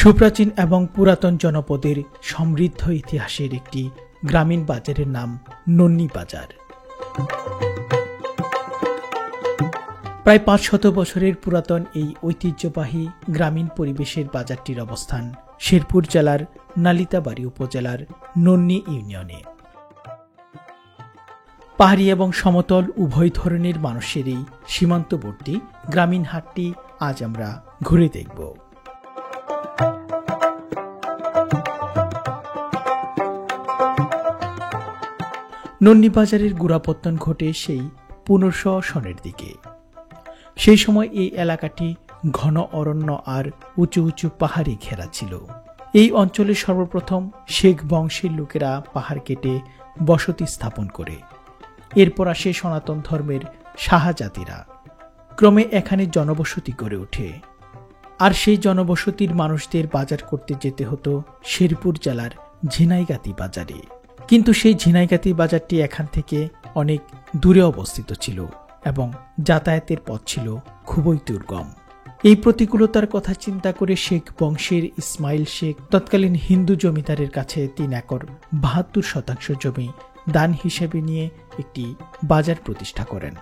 সুপ্রাচীন এবং পুরাতন জনপদের সমৃদ্ধ ইতিহাসের একটি গ্রামীণ বাজারের নাম নন্নী বাজার। প্রায় ৫০০ বছরের পুরাতন এই ঐতিহ্যবাহী গ্রামীণ পরিবেশের বাজারটির অবস্থান শেরপুর জেলার নালিতাবাড়ী উপজেলার নন্নী ইউনিয়নে। পাহাড়ি এবং সমতল উভয় ধরনের মানুষের এই সীমান্তবর্তী গ্রামীণ হাটটি আজ আমরা ঘুরে দেখব। নন্নী বাজারের গোড়াপত্তন ঘটে সেই ১৫০০ সনের দিকে। সেই সময় এই এলাকাটি ঘন অরণ্য আর উঁচু উঁচু পাহাড়ে ঘেরা ছিল। এই অঞ্চলে সর্বপ্রথম শেখ বংশের লোকেরা পাহাড় কেটে বসতি স্থাপন করে। এরপর আসে সনাতন ধর্মের শাহজাতিরা। ক্রমে এখানে জনবসতি গড়ে ওঠে। আর সেই জনবসতির মানুষদের বাজার করতে যেতে হতো শেরপুর জেলার ঝিনাইগাতি বাজারে। কিন্তু সেই ঝিনাইগাতি বাজারটি এখান থেকে অনেক দূরে অবস্থিত ছিল এবং যাতায়াতের পথ ছিল খুবই দুর্গম। এই প্রতিকূলতার কথা চিন্তা করে শেখ বংশের ইসমাইল শেখ তৎকালীন হিন্দু জমিদারের কাছে ৩ একর ৭২ শতাংশ জমি দান হিসেবে নিয়ে একটি বাজার প্রতিষ্ঠা করেন।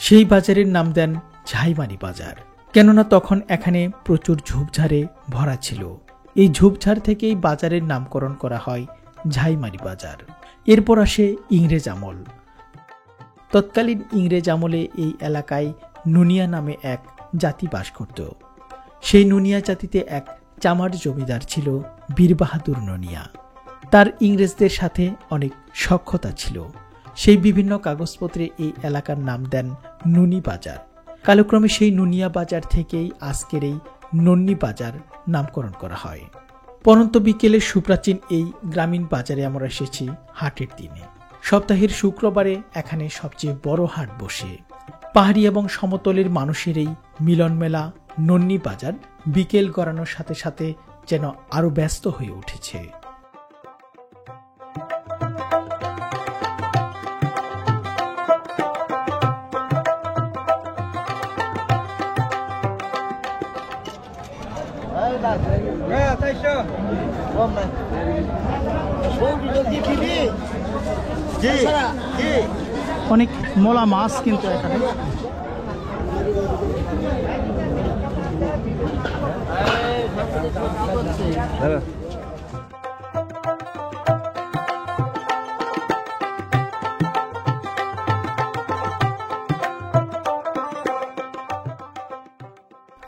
সেই বাজারের নাম দেন ঝাইমারি বাজার, কেননা তখন এখানে প্রচুর ঝোপঝাড়ে ভরা ছিল। এই ঝোপঝাড় থেকেই বাজারের নামকরণ করা হয় ঝাইমারি বাজার। এরপর আসে ইংরেজ আমল। তৎকালীন ইংরেজ আমলে এই এলাকায় নুনিয়া নামে এক জাতি বাস করত। সেই নুনিয়া জাতিতে এক চামার জমিদার ছিল বীর বাহাদুর নুনিয়া। তার ইংরেজদের সাথে অনেক সখ্যতা ছিল। সেই বিভিন্ন কাগজপত্রে এই এলাকার নাম দেন নুনি বাজার। কালক্রমে সেই নুনিয়া বাজার থেকেই আজকের এই নন্নী বাজার নামকরণ করা হয়। পরন্ত বিকেলে সুপ্রাচীন এই গ্রামীণ বাজারে আমরা এসেছি হাটের দিনে। সপ্তাহের শুক্রবারে এখানে সবচেয়ে বড় হাট বসে। পাহাড়ি এবং সমতলের মানুষের এই মিলন মেলা নন্নী বাজার বিকেল গড়ানোর সাথে সাথে যেন আরো ব্যস্ত হয়ে উঠেছে। অনেক মলা মাছ কিন্তু এখানে।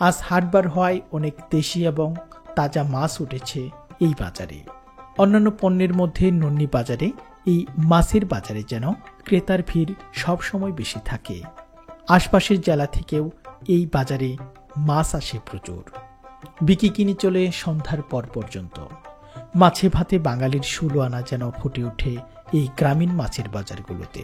আজ হাটবার হওয়ায় অনেক দেশি এবং তাজা মাছ উঠেছে এই বাজারে। অন্যান্য পণ্যের মধ্যে নন্নী বাজারে এই মাছের বাজারে যেন ক্রেতার ভিড় সবসময় বেশি থাকে। আশপাশের জেলা থেকেও এই বাজারে মাছ আসে প্রচুর। বিকিকিনি চলে সন্ধ্যার পর পর্যন্ত। মাছে ভাতে বাঙালির ষোলো আনা যেন ফুটে ওঠে এই গ্রামীণ মাছের বাজারগুলোতে।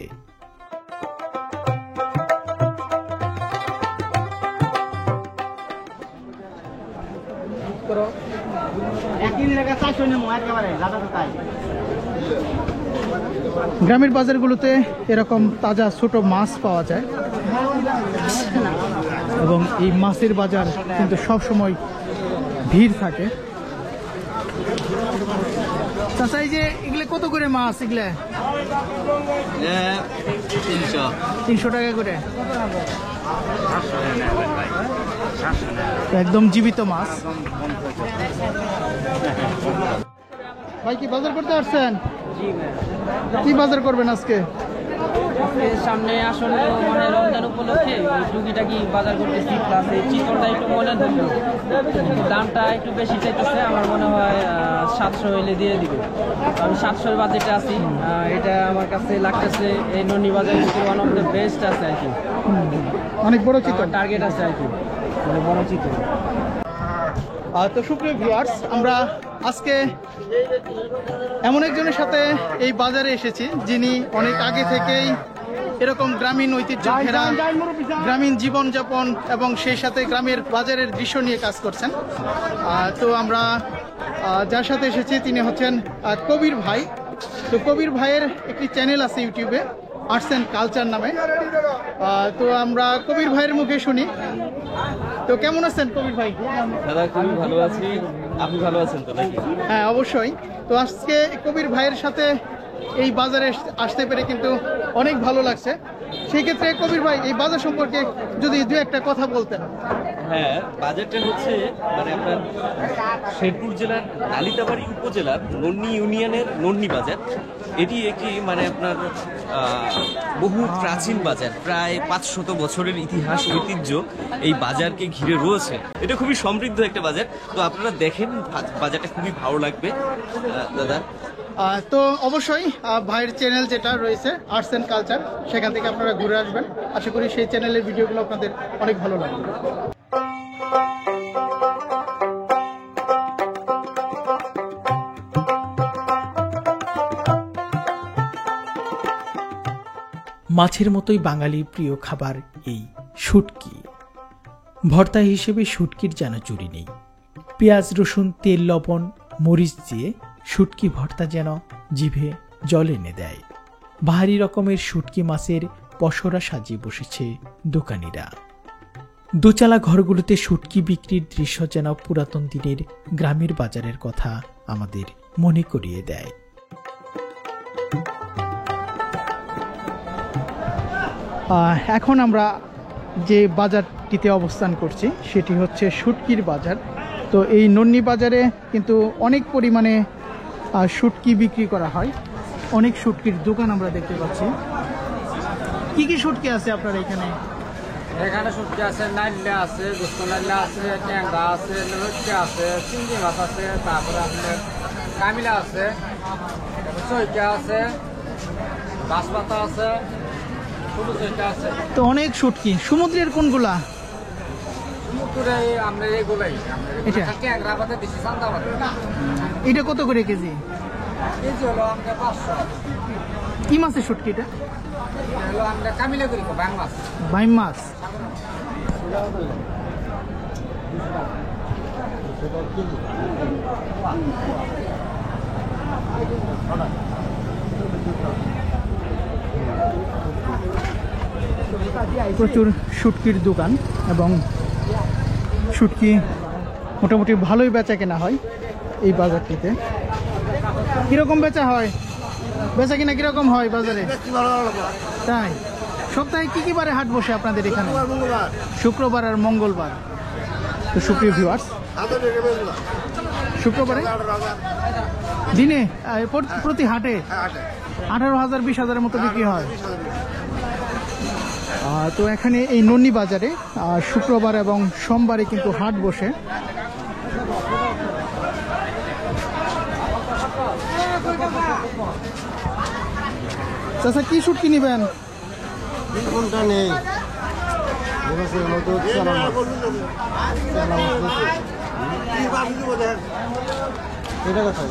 গ্রামের বাজারগুলোতে এরকম তাজা ছোট মাছ পাওয়া যায় এবং এই মাছের বাজার কিন্তু সব সময় ভিড় থাকে। চাচা, এই যে এগুলো কত করে মাছ? এগুলা ৩০০ টাকা করে। একদম জীবিত মাছ। ভাই, কি বাজার করতে আসছেন? কি বাজার করবেন আজকে? সামনে আসলে মানে রমজান উপলক্ষে টুকিটাকি বাজার করতেছি, প্লাস এই চিকনটা একটু মনে ধরলো, দামটা একটু বেশি চাইতেছে। আমার মনে হয় ৭০০ হইলে দিয়ে দিবে। আমি ৭০০-র বাজেটে আছি। এটা আমার কাছে লাগতেছে এই নন্নী বাজার ওয়ান অফ দ্য বেস্ট আছে আর কি। অনেক বড় চিকন টার্গেট আছে আর কি, মানে বড় চিকন। তো সুপ্রিয় ভিউয়ার্স, আমরা আজকে এমন একজনের সাথে এই বাজারে এসেছি যিনি অনেক আগে থেকেই এরকম গ্রামীণ ঐতিহ্য ঘেরা গ্রামীণ জীবনযাপন এবং সেই সাথে গ্রামের বাজারের দৃশ্য নিয়ে কাজ করছেন। তো আমরা যার সাথে এসেছি তিনি হচ্ছেন কবির ভাই। তো কবির ভাইয়ের একটি চ্যানেল আছে ইউটিউবে, আর্টস অ্যান্ড কালচার নামে। তো আমরা কবির ভাইয়ের মুখে শুনি। তো কেমন আছেন কবির ভাই? দাদা, খুবই ভালো আছি। আপনি ভালো আছেন তো নাকি? হ্যাঁ অবশ্যই। তো আজকে কবির ভাইয়ের সাথে এই বাজারে আসতে পেরে কিন্তু অনেক ভালো লাগছে। সেই ক্ষেত্রে কবির ভাই এই বাজার সম্পর্কে যদি দু একটা কথা বলতেন। হ্যাঁ, বাজারটা হচ্ছে মানে আপনার শেরপুর জেলার নালিতাবাড়ি উপজেলার নন্নি ইউনিয়নের নন্নি বাজার। এটি একটি মানে আপনার বহু প্রাচীন বাজার, প্রায় 500 বছরের ইতিহাস ঐতিহ্য এই বাজারকে ঘিরে রয়েছে। এটা খুবই সমৃদ্ধ একটা বাজার। তো আপনারা দেখেন, বাজারটা খুবই ভালো লাগবে দাদা। তো অবশ্যই ভাইয়ের চ্যানেল যেটা রয়েছে আর্টস অ্যান্ড কালচার, সেখান থেকে আপনারা ঘুরে আসবেন। আশা করি সেই চ্যানেলের ভিডিওগুলো আপনাদের অনেক ভালো লাগবে। মাছের মতোই বাঙালির প্রিয় খাবার এই শুটকি। ভর্তা হিসেবে শুটকির যেন চুরি নেই। পেঁয়াজ, রসুন, তেল, লবণ, মরিচ দিয়ে শুটকি ভর্তা যেন জিভে জল এনে দেয়। ভারী রকমের শুটকি মাছের পসরা সাজিয়ে বসেছে দোকানিরা। দোচালা ঘরগুলোতে শুটকি বিক্রির দৃশ্য যেন পুরাতন দিনের গ্রামের বাজারের কথা আমাদের মনে করিয়ে দেয়। এখন আমরা যে বাজারটিতে অবস্থান করছি সেটি হচ্ছে শুটকির বাজার। তো এই নন্নি বাজারে কিন্তু অনেক পরিমাণে শুটকি বিক্রি করা হয়। অনেক শুটকির দোকান আমরা দেখতে পাচ্ছি। কি কি শুটকি আছে আপনার এখানে? এখানে শুটকি আছে, নাইলা আছে, গুস্ত নাইলা আছে, ট্যাংরা আছে, লটকি আছে, চিংড়ি মাছ আছে, তারপরে আপনার কামিলা আছে, চৈকা আছে, বাঁশপাতা আছে, ছোট চৈকা আছে। তো অনেক শুটকি। সমুদ্রের কোনগুলা? সমুদ্রে আমরা এগুলাই এটা ট্যাংরা পাতা দিচ্ছি, চান্দা পাতা। এটা কত করে কেজি? কেজি হলো আমরা 500। কি মাছের শুটকি এটা? হলো আমরা কামিলা করি ব্যাং মাছ। বাইম মাছ। প্রচুর শুটকির দোকান এবং শুটকি মোটামুটি ভালোই বেচা কেনা হয় এই বাজারটিতে। কিরকম বেচা হয়? বেচা কিনা কিরকম হয় বাজারে? তাই সপ্তাহে কি কি বারে হাট বসে আপনাদের এখানে? শুক্রবার আর মঙ্গলবার। তো সুপ্রিয় ভিউয়ার্স, শুক্রবারে দিনে প্রতি হাটে 18,000 20,000-এর মতো বিক্রি হয়। তো এখানে এই নন্নি বাজারে শুক্রবার এবং সোমবারে কিন্তু হাট বসে। চাচা কি শুটকি নিবেন? কোনটা নেই এটা কথা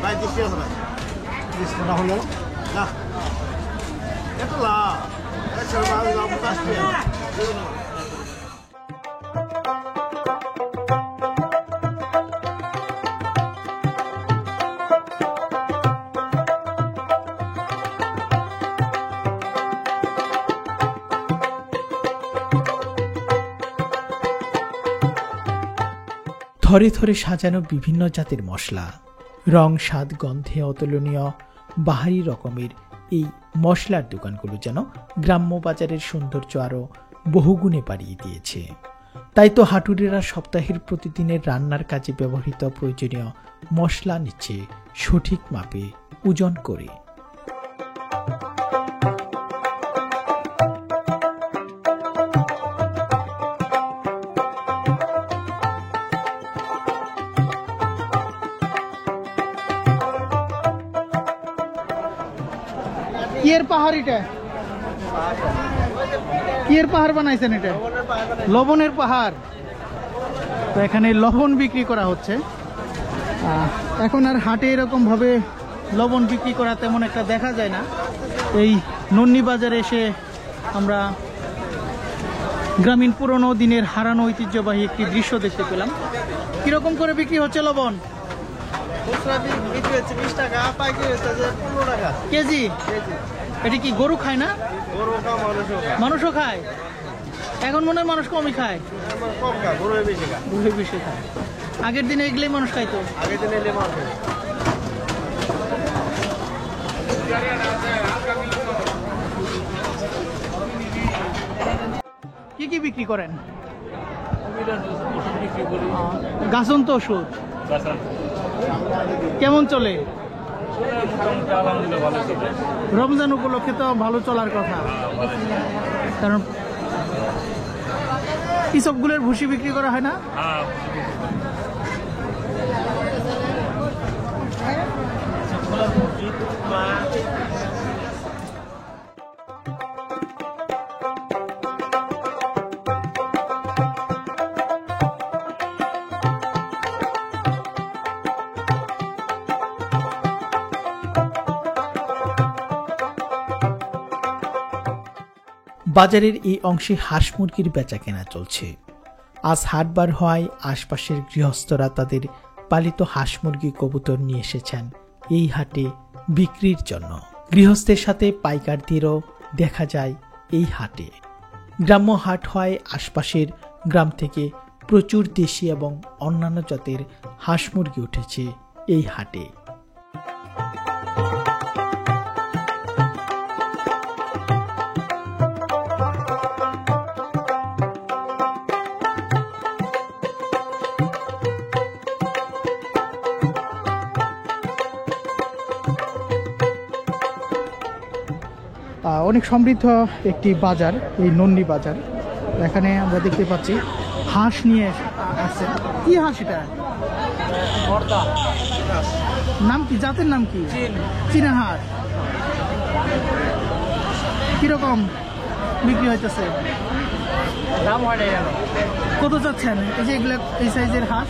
ভাই 30 টাকা হলো না এটা লা আচ্ছা ভাই লাভ আসছে। থরে থরে সাজানো বিভিন্ন জাতের মশলা, রং, স্বাদ, গন্ধে অতুলনীয় বাহারি রকমের এই মশলার দোকানগুলো যেন গ্রাম্য বাজারের সৌন্দর্য আরও বহুগুণে বাড়িয়ে দিয়েছে। তাই তো হাটুরেরা সপ্তাহের প্রতিদিনের রান্নার কাজে ব্যবহৃত প্রয়োজনীয় মশলা নিচ্ছে সঠিক মাপে ওজন করে। কিয়ের পাহাড় এটা? কিয়ের পাহাড় বানাইছেন এটা? লবণের পাহাড়। তো এখানে লবণ বিক্রি করা হচ্ছে। এখন আর হাটে এরকম ভাবে লবণ বিক্রি করা তেমন একটা দেখা যায় না। এই নন্নি বাজারে এসে আমরা গ্রামীণ পুরনো দিনের হারানো ঐতিহ্যবাহী একটি দৃশ্য দেখতে পেলাম। কিরকম করে বিক্রি হচ্ছে লবণ? বিক্রি হচ্ছে 20 টাকা, পাইকারি হচ্ছে 15 টাকা কেজি। এটা কি গরু খায় না? গরু খায়, মানুষও খায়। এখন মনে হয় মানুষ কমই খায়, কম খায়, গরু বেশি খায়। গরু বেশি খায়। আগের দিনে এগুলোই মানুষ খাইতো। আগের দিনে লেমন কি কি বিক্রি করেন? গাছন্ত ওষুধ কেমন চলে? রমজান উপলক্ষে তো ভালো চলার কথা, কারণ কৃষকগুলোর ভুসি বিক্রি করা হয় না? বাজারের এই অংশে হাঁস মুরগির বেচা কেনা চলছে। আজ হাটবার হওয়ায় আশপাশের গৃহস্থরা তাদের পালিত হাঁস মুরগি কবুতর নিয়ে এসেছেন এই হাটে বিক্রির জন্য। গৃহস্থের সাথে পাইকারদেরও দেখা যায় এই হাটে। গ্রাম্য হাট হওয়ায় আশপাশের গ্রাম থেকে প্রচুর দেশি এবং অন্যান্য জাতের হাঁস মুরগি উঠেছে এই হাটে। অনেক সমৃদ্ধ একটি বাজার এই নন্দি বাজার। এখানে আমরা দেখতে পাচ্ছি হাঁস নিয়ে আসছে। কি হাঁস এটা? নাম কি? জাতের নাম কি? চীনা হাঁস। কিরকম বিক্রি হইতেছে? দাম হয় না। কত চাচ্ছেন এই যে এগুলো, এই সাইজের হাঁস?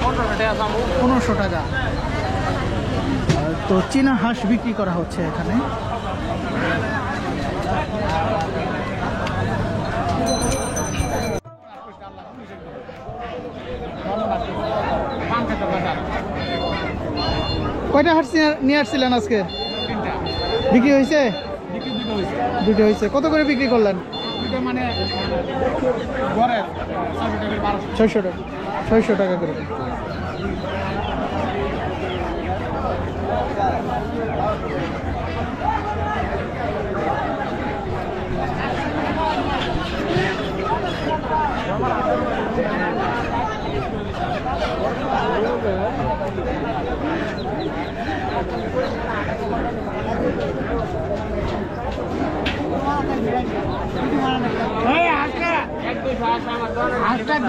1500 টাকা। তো চীনা হাঁস বিক্রি করা হচ্ছে এখানে। কয়টা হাঁস নিয়ে আসছিলেন আজকে? বিক্রি হয়েছে? দুটো হয়েছে। কত করে বিক্রি করলেন? 600 টাকা। 600 টাকা করে।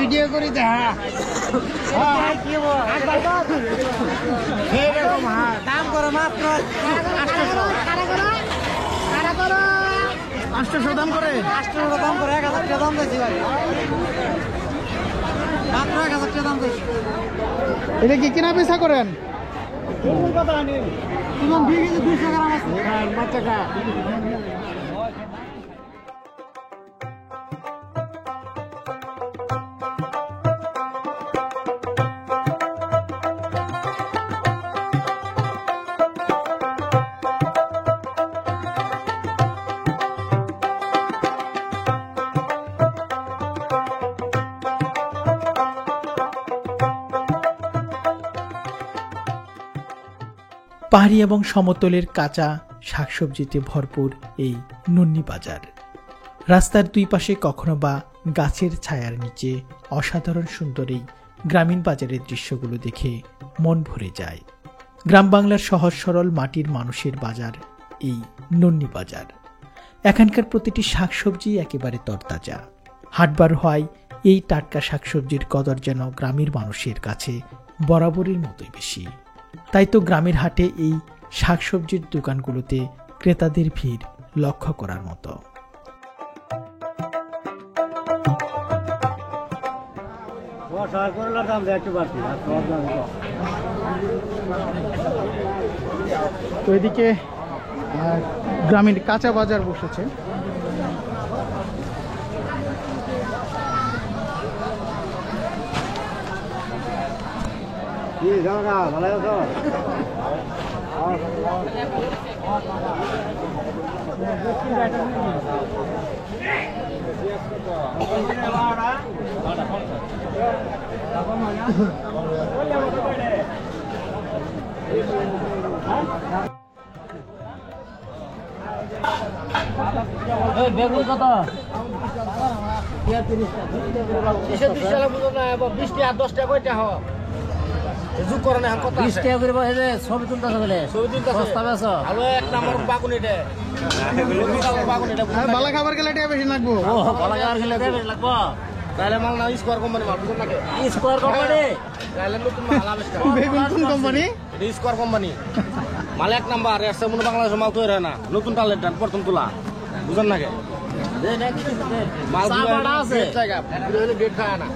ভিডিও করি দেখা দাম করো মাত্র 800 দাম করে। 800 দাম করে 1000 টাকা দাম দিয়েছি ভাই, মাত্র 1000 টাকা দাম দিয়েছি। এটা কি কিনা বেচা করেন? কথা নেই, 200 গ্রাম আছে। পাহাড়ি এবং সমতলের কাঁচা শাকসবজিতে ভরপুর এই নন্নি বাজার। রাস্তার দুই পাশে কখনো বা গাছের ছায়ার নিচে অসাধারণ সুন্দর এই গ্রামীণ বাজারের দৃশ্যগুলো দেখে মন ভরে যায়। গ্রাম বাংলার সহজ সরল মাটির মানুষের বাজার এই নন্নি বাজার। এখানকার প্রতিটি শাকসবজি একেবারে তরতাজা। হাটবার হওয়ায় এই টাটকা শাকসবজির কদর যেন গ্রামের মানুষের কাছে বরাবরের মতোই বেশি। তাই তো গ্রামের হাটে এই শাকসবজির দোকানগুলোতে ক্রেতাদের ভিড় লক্ষ্য করার মতো। তো এদিকে গ্রামীণ কাঁচা বাজার বসেছে। বেগুন কত? 20 টাকা 10 টাকা কয়টা হ যুগ করে না কত 20 টাকা করে বসে যে ছবি তুলতেছে বলে ছবি তুলতেছে সস্তা বেচো। আলো এক নম্বর বাগুন এটা বাগুন এটা আর বালা খাবার গেলে টাকা বেশি লাগবো। ও ভালো গার খেলে দেবে লাগবো। তাহলে মাল না স্কোয়ার কোম্পানি মাল বুঝুন নাকি স্কোয়ার কোম্পানি তাহলে নতুন মাল আবিষ্কার বেগুন কোন কোম্পানি? এটা স্কোয়ার কোম্পানি মাল এক নাম্বার এর সামনে বাংলাদেশের মাল তৈরি হয় না নতুন টালেন্ট প্রথম তোলা বুঝুন নাকি মাল চাপাটা আছে। জায়গা গেট খায় না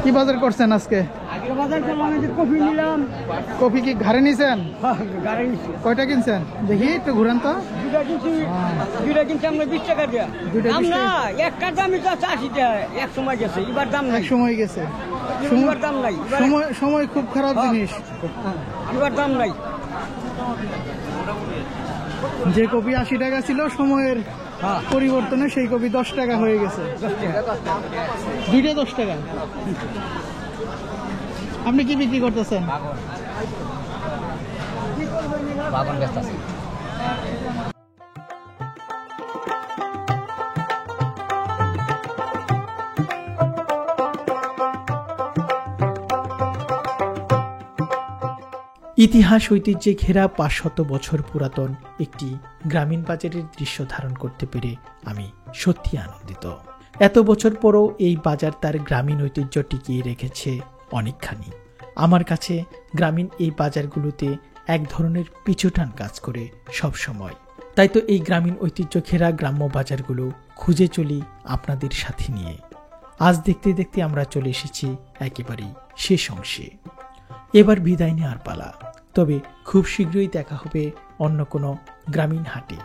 কি বাজার করছেন আজকে? কফি নিলাম কফি কি ঘরে নিছেন? গাড়ি কয়টা কিনছেন দেখি একটু ঘুরান তো। দুইটা কিনছি আমরা 20 টাকা দিয়া দুইটা 20 টাকা? একটা দামই তো 80 টাকা এক সময় গেছে এবার দাম নাই এক সময় গেছে। এবার দাম নাই সময় খুব খারাপ জিনিস। এবার দাম নাই যে কপি 80 টাকা ছিল সময়ের পরিবর্তনে সেই কপি 10 টাকা হয়ে গেছে। দুইটা 10 টাকা। আপনি কি বিক্রি করতেছেন? বাগান বেচতেছে। ইতিহাস ঐতিহ্যে ঘেরা 500 বছর পুরাতন একটি গ্রামীণ বাজারের দৃশ্য ধারণ করতে পেরে আমি সত্যি আনন্দিত। এত বছর পরও এই বাজার তার গ্রামীণ ঐতিহ্য টিকিয়ে রেখেছে অনেকখানি। আমার কাছে গ্রামীণ এই বাজারগুলোতে এক ধরনের পিছুটান কাজ করে সব সময়। তাই তো এই গ্রামীণ ঐতিহ্য ঘেরা গ্রাম্য বাজারগুলো খুঁজে চলি আপনাদের সাথে নিয়ে। আজ দেখতে দেখতে আমরা চলে এসেছি একেবারেই শেষ অংশে। এবার বিদায় নেওয়ার পালা। তবে খুব শীঘ্রই দেখা হবে অন্য কোনো গ্রামীণ হাটে।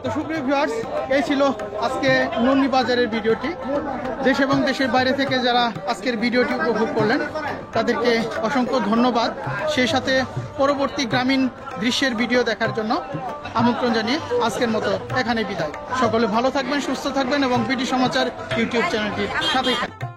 তো সুপ্রিয় ভিউয়ার্স, এই ছিল আজকে নন্দি বাজারের ভিডিওটি। দেশ এবং দেশের বাইরে থেকে যারা আজকের ভিডিওটি উপভোগ করলেন তাদেরকে অসংখ্য ধন্যবাদ। সেই সাথে পরবর্তী গ্রামীণ দৃশ্যের ভিডিও দেখার জন্য আমন্ত্রণ জানিয়ে আজকের মতো এখানে বিদায়। সকলে ভালো থাকবেন, সুস্থ থাকবেন এবং বিডি সমাচার ইউটিউব চ্যানেলটির সাথেই থাকবেন।